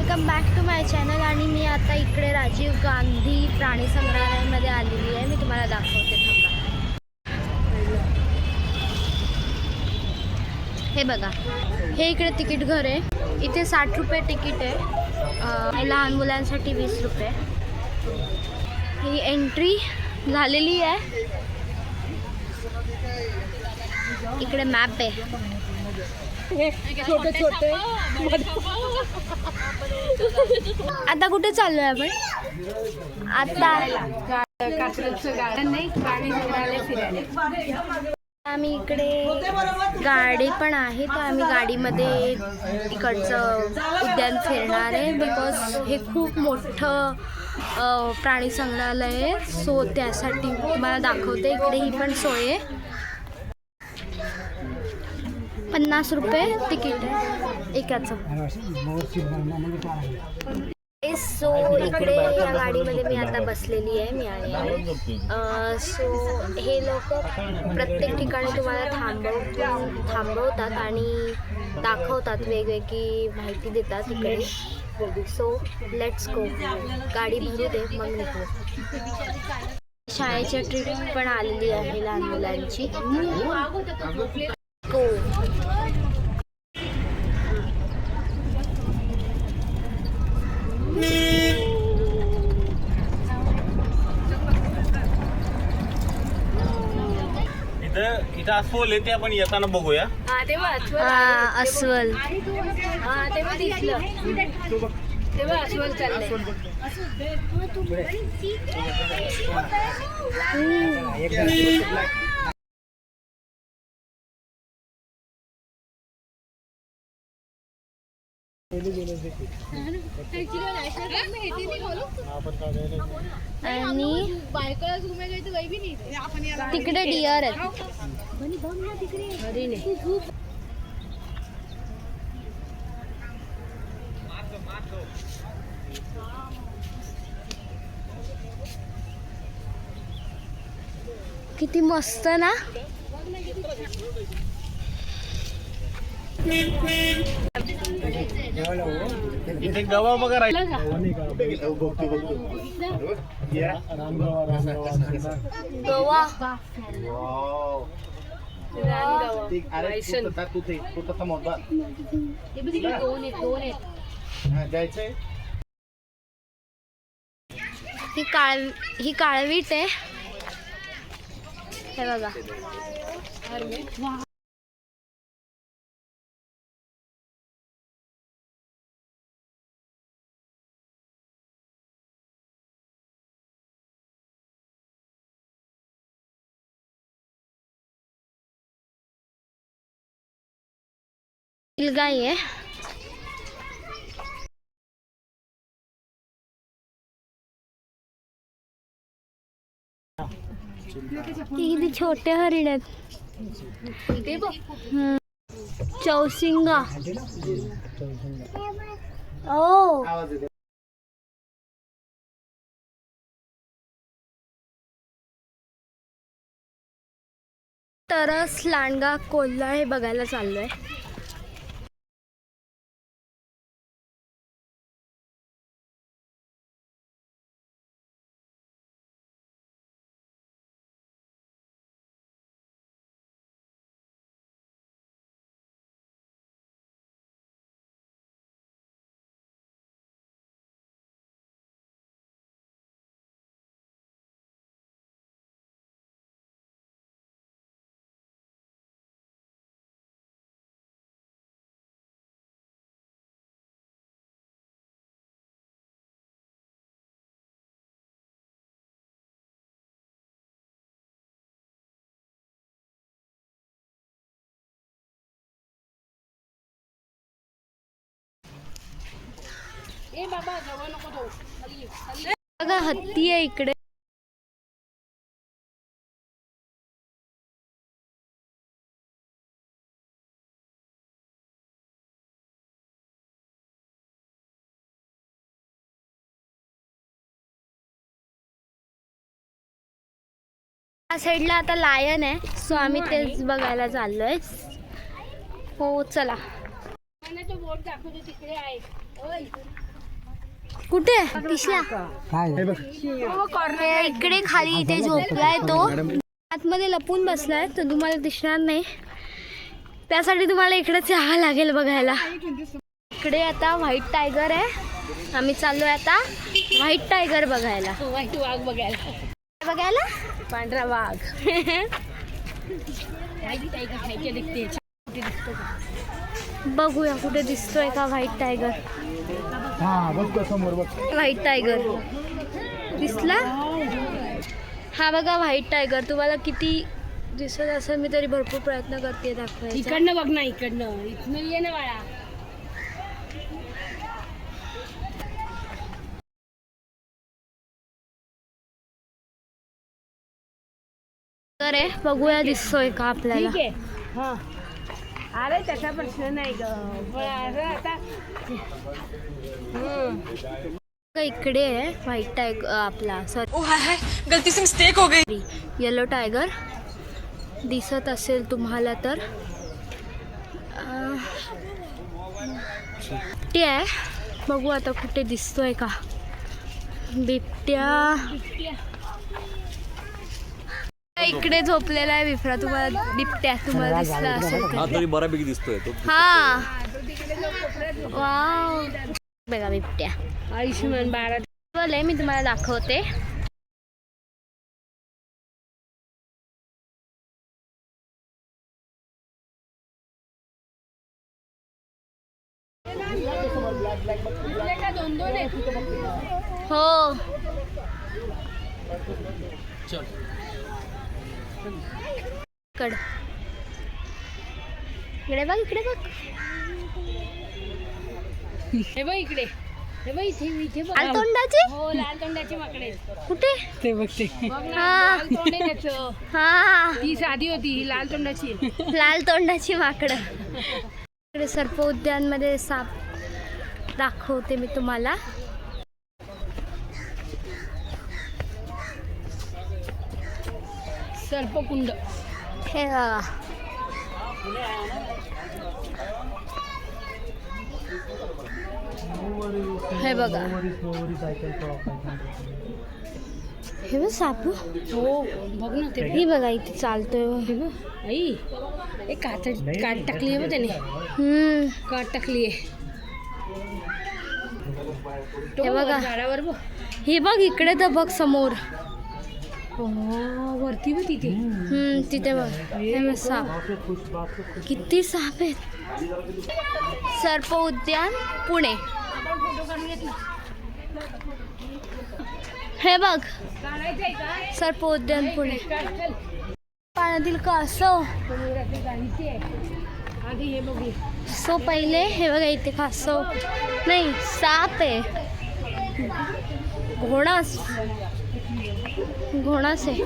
Welcome back to my channel. आणि मी आता इकडे राजीव गांधी प्राणी संग्रहालयामध्ये आलेली आहे। मी तुम्हाला दाखवते, थांबा। हे बघा, हे इकडे तिकीट घर आहे। इथे 60 रुपये तिकीट आहे, लहान मुलांसाठी 20 रुपये। ही एंट्री झालेली आहे। इकडे मॅप आहे, छोटे छोटे। आता कुठे चाललोय आपण? आता आम्ही इकडे गाडी पण आहे, तर आम्ही गाडीमध्ये इकडचं उद्यान फिरणार आहे। बिकॉज हे खूप मोठं प्राणी संग्रहालय आहे, सो त्यासाठी तुम्हाला दाखवते। इकडे ही पण सोय आहे, 50 रुपये तिकीट आहे एकाचं। सो इकडे या गाडीमध्ये मी आता बसलेली आहे, मी आणि सो हे लोक प्रत्येक ठिकाणी तुम्हाला थांबवतात आणि दाखवतात, वेगवेगळी माहिती देतात इकडे। सो लेट्स गो, गाडी भरू दे मग निघू। शाळेची ट्रिप पण आलेली आहे लहान मुलांची। गो इथं अस्वल आहे, ते आपण येताना बघूया। अस्वल, तेव्हा दिसलं, तेव्हा अस्वल चाललंय। आणि तिकडे डिअर आहेत। किती मस्त ना। इथे गवा बघा राहील। गोवा ही काळवीट आहे, हे बघा। गाय आहे, किती छोटे हरिण आहेत। चौसिंगा, ओ तरस, लांडगा, कोल्हा हे बघायला चाललोय। बघा, हत्ती आहे इकडे। या साईडला आता लायन आहे, सो आम्ही तेच बघायला चाललोय। हो चला। बोट दाखवतो तिकडे आहे। कुठे दिसला? इकडे खाली इथे झोपलाय तो, आतमध्ये लपून बसलाय तो, तुम्हाला दिसणार नाही. त्यासाठी तुम्हाला इकडेच यावं लागेल बघायला. इकडे आता व्हाईट टायगर आहे. आम्ही चाललोय आता व्हाईट टायगर बघायला. व्हाईट वाघ बघायला. बघायला पांढरा वाघ. व्हाईट टायगर खायचे दिसते. बघूया कुठे दिसतोय का व्हाईट टायगर. व्हाईट टायगर दिसला? हा बघा व्हाईट टायगर. तुम्हाला किती दिसत असेल मी तरी भरपूर प्रयत्न करते दाखवायचा. इकडनं बघ ना, इकडनं इथनं ये ना बाळा. अरे बघूया दिसतोय का आपल्याला. ठीक आहे. हा अरे त्याचा प्रश्न नाही ग. आता इकडे आहे व्हाईट टायगर आपला. सॉरी गलती से मिस्टेक हो गई. येलो टायगर दिसत असेल तुम्हाला तर. ते आहे. बघू आता कुठे दिसतोय का बिबट्या. इकडे झोपलेला आहे बिबट्या. तुम्हाला बिबट्या तुम्हाला दिसला असेल हा तरी बऱ्यापैकी दिसतोय तो. हा वाव बघा बिबट्या. आयुष्यमान भारत बोले मी तुम्हाला दाखवते. हो कड इकडे बघ, इकडे बघ. हे बघ इकडे. हे बघ इथे इथे बघ. लाल तोंडाची. हो लाल तोंडाचे माकडे. कुठे ते बघते. बघ ना हा. लाल तोंड आहे त्याचं. हा ती साधी होती, ही लाल तोंडाची. लाल तोंडाची माकडं. इकडे सर्प उद्यान मध्ये साप दाखवते मी तुम्हाला. सर्पकुंड. हे बघा. हे बघा. हे बघ सापू. हो बघ ना ते. ही बघा इथे चालतोय. हे बघ आई. एक काट टाकली आहे बघ त्याने. काट टाकली आहे. हे बघा. झाडावर बघ. हे बघ इकडे तर बघ समोर. वरती बघ तिथे. तिथे बघ. हे बघ साप. किती साप आहेत. सर्प उद्यान पुणे. हे बघ सर्प उद्यान पुणे. पाण्यातील कासव. सो पहिले हे बघा इथे कासव नाही साप आहे. घोणास आहे.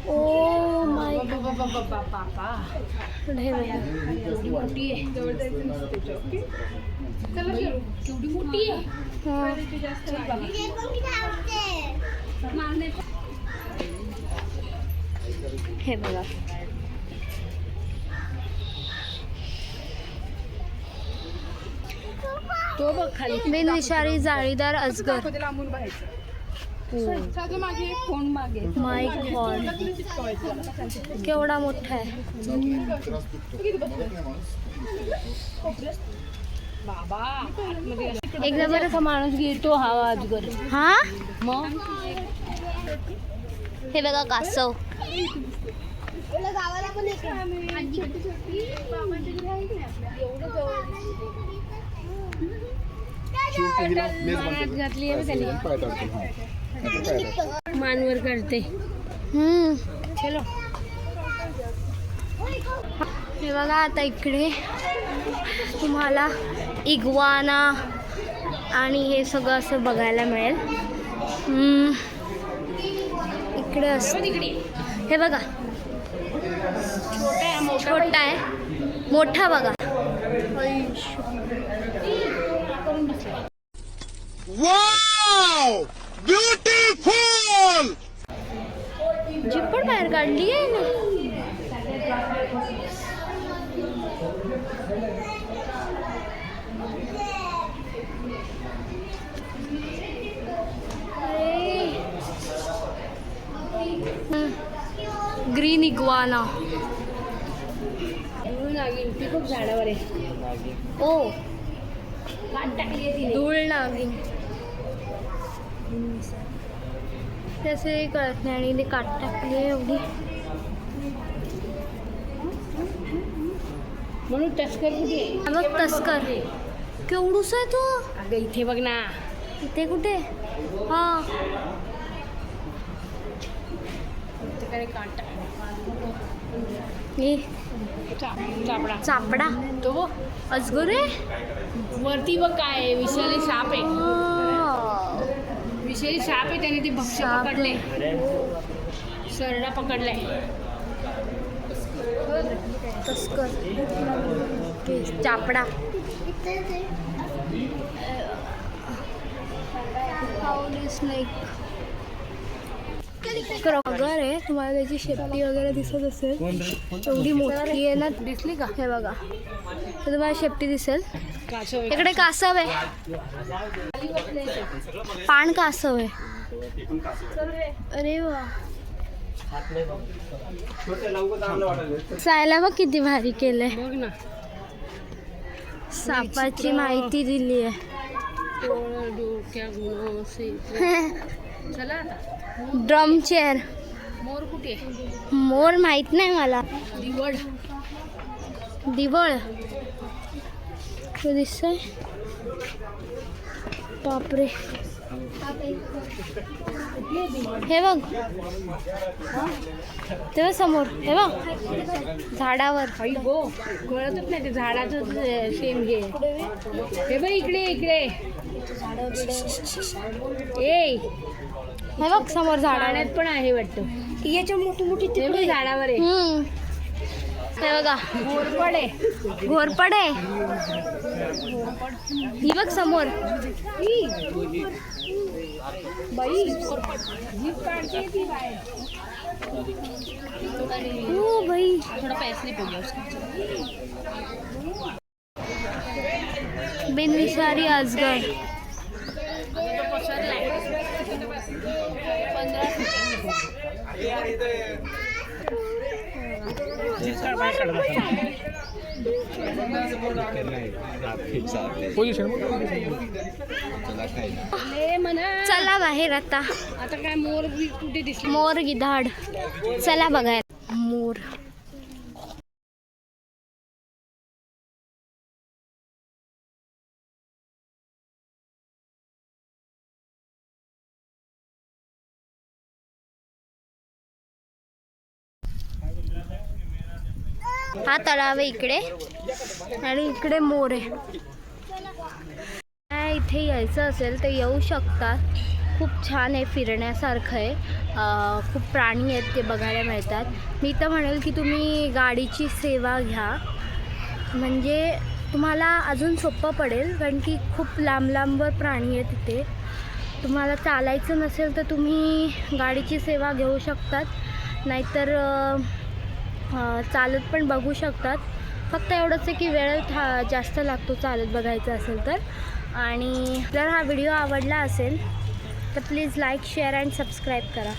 ओ माय हे बघा. हे बघा. तो बघ खाली. बिनविषारी जाळीदार अजगर. माय गॉड केवढा मोठा आहे. एकदा बरं का माणूस गिरतो हा अजगर. हा मग हे बघा कासव. घातली आहे त्याने. मानवर करते. चलो हे बघा आता इकडे तुम्हाला इग्वाना आणि हे सगळं असं बघायला मिळेल. इकडे असं हे बघा. छोटा आहे मोठा बघा. Wow beautiful. जिप्पड बाहेर काढली आहे ना. इग्वाना. नागिन ती खूप झाडावर आहे. ओ काट टाकली आहे तिने. धूळ नागिन. त्याचे कळत नाही आणि ते काट टाकली आहे एवढी. म्हणून टस्कर कुठे आहे? हा बघ तस्कर केवढूस आहे तो. अगं इथे बघ ना. इथे कुठे? हा तिकडे काट हे चापडा. चापडा तो बघ. अजगर आहे. वरती बघ काय आहे, विषारी साप आहे. आ, विषारी साप आहे, त्याने ते भक्ष्य साप. पकडले. सरडा पकडलाय. तस्कर ते चापडा. स्नेक क्रॉगर आहे. तुम्हाला त्याची शेपटी वगैरे दिसत असेल. एवढी मोठी आहे ना. दिसली का? हे बघा, तर तुम्हाला शेपटी दिसेल. कासव इकडे कासव आहे. पाण कासव आहे. अरे वा, जायला बघ किती भारी केलंय. बघ ना. सापाची माहिती दिली आहे. डोक्या गुण चला आता. Drum chair. मोर कुठे? मोर माहित नाही मला. दिवड. दिवळ तो दिसतोय. बापरे, हे बघ तेव्हा समोर. हे बघ झाडावर. आई गो, कळतच नाही ते झाडाचं सेम घे. हे बघ इकडे इकडे. ए हे बघ समोर झाडावर पाण्यात पण आहे वाटतं. याच्या मोठी मोठी ते बघ झाडावर आहे. हे बघा घोरपड आहे. घोरपड आहे. ही बघ समोर. बाई जीप काढते ती बाहेर. ओ भाई, थोडा पैसे बिनविषारी अजगर. चला बाहेर आता. आता काय मोर कुठे दिसले? मोर गिधाड. चला बघायला मोर. हा तलाव आहे इकडे आणि इकडे मोर आहे. इथे यायचं असेल तर येऊ शकतात. खूप छान आहे, फिरण्यासारखं आहे. खूप प्राणी आहेत ते बघायला मिळतात. मी तर म्हणेल की तुम्ही गाडीची सेवा घ्या, म्हणजे तुम्हाला अजून सोपं पडेल. कारण की खूप लांब लांबवर प्राणी आहेत तिथे. तुम्हाला चालायचं नसेल तर तुम्ही गाडीची सेवा घेऊ शकतात, नाहीतर चालत पण बघू शकतात. फक्त एवढंच आहे की वेळ जास्त लागतो चालत बघायचं असेल तर. आणि जर हा व्हिडिओ आवडला असेल तर please like, share and subscribe करा.